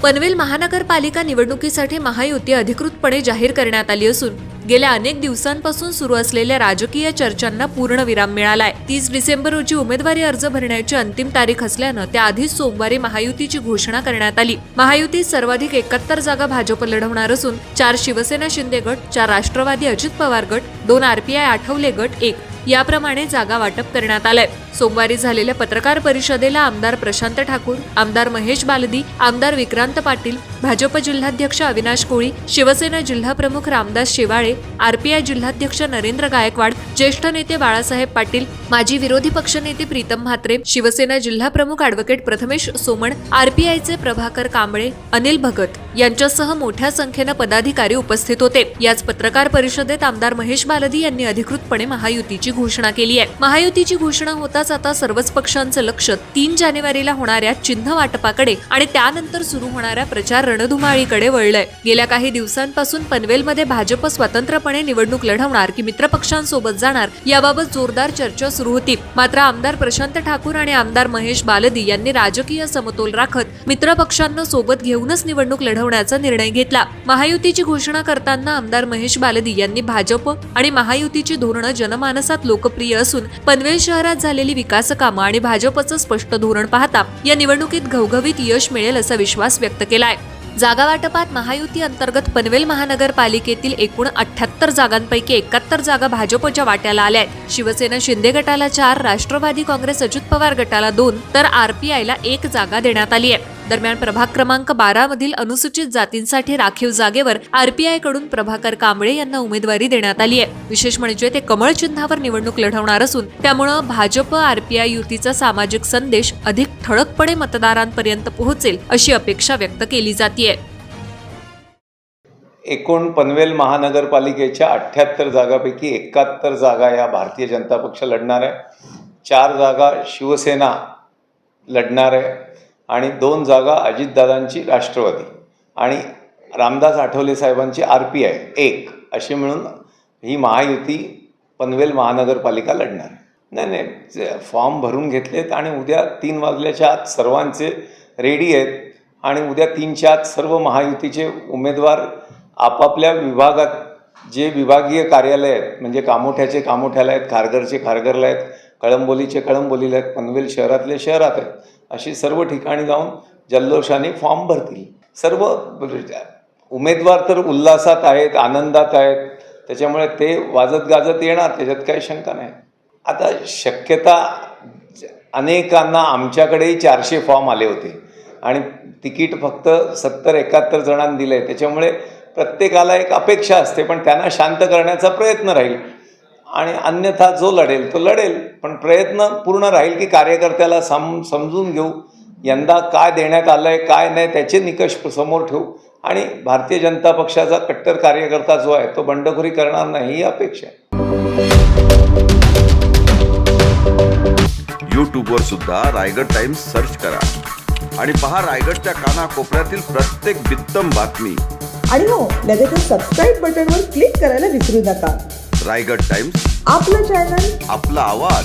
पनवेल महानगरपालिका निवडणुकीसाठी महायुती अधिकृतपणे जाहीर करण्यात आली असून गेल्या अनेक दिवसांपासून सुरू असलेल्या राजकीय चर्चांना पूर्णविराम मिळालाय। 30 डिसेंबर रोजी उमेदवारी अर्ज भरण्याची अंतिम तारीख असल्यानं त्याआधीच सोमवारी महायुतीची घोषणा करण्यात आली। महायुतीत सर्वाधिक 71 जागा भाजप लढवणार असून 4 शिवसेना शिंदे गट, 4 राष्ट्रवादी अजित पवार गट, 2 आरपीआय आठवले गट, 1 याप्रमाणे जागा वाटप करण्यात आलंय। सोमवारी झालेल्या पत्रकार परिषदेला आमदार प्रशांत ठाकूर, आमदार महेश बालदी, आमदार विक्रांत पाटील, भाजप जिल्हाध्यक्ष अविनाश कोळी, शिवसेना जिल्हाप्रमुख रामदास शेवाळे, आरपीआय जिल्हाध्यक्ष नरेंद्र गायकवाड, ज्येष्ठ नेते बाळासाहेब पाटील, माजी विरोधी पक्षनेते प्रीतम म्हात्रे, शिवसेना जिल्हाप्रमुख ॲडव्होकेट प्रथमेश सोमण, आरपीआयचे प्रभाकर कांबळे, अनिल भगत यांच्यासह मोठ्या संख्येनं पदाधिकारी उपस्थित होते। याच पत्रकार परिषदेत आमदार महेश बालदी यांनी अधिकृतपणे महायुतीची घोषणा केली आहे। महायुतीची घोषणा होताच आता सर्वच पक्षांचं लक्ष 3 जानेवारीला होणाऱ्या चिन्ह वाटपाकडे आणि त्यानंतर सुरू होणाऱ्या प्रचार रणधुमाळीकडे वळलंय। गेल्या काही दिवसांपासून पनवेलमध्ये भाजप स्वतंत्रपणे निवडणूक लढवणार की मित्रपक्षांसोबत जाणार याबाबत जोरदार चर्चा सुरू होती। मात्र आमदार प्रशांत ठाकूर आणि आमदार महेश बालदी यांनी राजकीय समतोल राखत मित्रपक्षांना सोबत घेऊनच निवडणूक लढवण्याचा निर्णय घेतला। महायुतीची घोषणा करताना आमदार महेश बालदी यांनी भाजप आणि महायुतीची धोरणं जनमानसात लोकप्रिय असून पनवेल शहरात झालेली विकास कामं आणि भाजपचं स्पष्ट धोरण पाहता या निवडणुकीत घवघवीत यश मिळेल असा विश्वास व्यक्त केलाय। जागा वाटपात महायुती अंतर्गत पनवेल महानगरपालिकेतील एकूण 78 जागांपैकी 71 जागा भाजपच्या वाट्याला आल्या आहेत। शिवसेना शिंदे गटाला 4, राष्ट्रवादी काँग्रेस अजित पवार गटाला 2 तर आरपीआयला 1 जागा देण्यात आली आहे। दरम्यान प्रभाग क्रमांक 12 मधील अनुसूचित जातींसाठी राखीव जागेवर आरपीआय कडून प्रभाकर कांबळे यांना उमेदवारी देण्यात आली आहे। विशेष म्हणजे ते कमळ चिन्हावर निवडणूक लढवणार असून त्यामुळे भाजप आरपीआय युतीचा सामाजिक संदेश अधिक ठळकपणे मतदारांपर्यंत पोहोचेल अशी अपेक्षा व्यक्त केली जाते। एकूण पनवेल महानगरपालिकेच्या 78 जागापैकी 71 जागा या भारतीय जनता पक्ष लढणार आहे, 4 जागा शिवसेना लढणार आहे आणि 2 जागा अजितदादांची राष्ट्रवादी आणि रामदास आठवले साहेबांची आरपीआय 1 अशी मिळून ही महायुती पनवेल महानगरपालिका लढणार आहे। नाही फॉर्म भरून घेतलेत आणि उद्या 3 वाजल्याच्या आत सर्वांचे रेडी आहेत आणि उद्या 3च्या आत सर्व महायुतीचे उमेदवार आपापल्या विभागात जे विभागीय कार्यालय आहेत म्हणजे कामोठ्याचे कामोठ्याला आहेत, खारघरचे खारघरला आहेत, कळंबोलीचे कळंबोलीला आहेत, पनवेल शहरातले शहरात आहेत, अशी सर्व ठिकाणी जाऊन जल्लोषाने फॉर्म भरतील। सर्व उमेदवार तर उल्हासात आहेत, आनंदात आहेत, त्याच्यामुळे ते वाजत गाजत येणार, त्याच्यात काही शंका नाही। आता शक्यता अनेकांना आमच्याकडेही 400 फॉर्म आले होते आणि तिकीट फक्त 70-71 जणांना दिले, त्याच्यामुळे प्रत्येकाला एक अपेक्षा असते, पण त्यांना शांत करण्याचा प्रयत्न राहील आणि अन्यथा जो लढेल तो लढेल, पण प्रयत्न पूर्ण राहील की कार्यकर्त्याला समजून घेऊ, यंदा काय देण्यात आलं आहे काय नाही त्याचे निकष समोर ठेवू आणि भारतीय जनता पक्षाचा कट्टर कार्यकर्ता जो आहे तो बंडखोरी करणार नाही ही अपेक्षा आहे। यूट्यूबवर सुद्धा रायगड टाइम्स सर्च करा आणि पहा रायगडच्या कानाकोपऱ्यातील प्रत्येक बित्तम बातमी आणि हो लगेच सबस्क्राईब बटनवर क्लिक करायला विसरू नका। रायगड टाइम्स, आपलं चॅनल, आपला आवाज।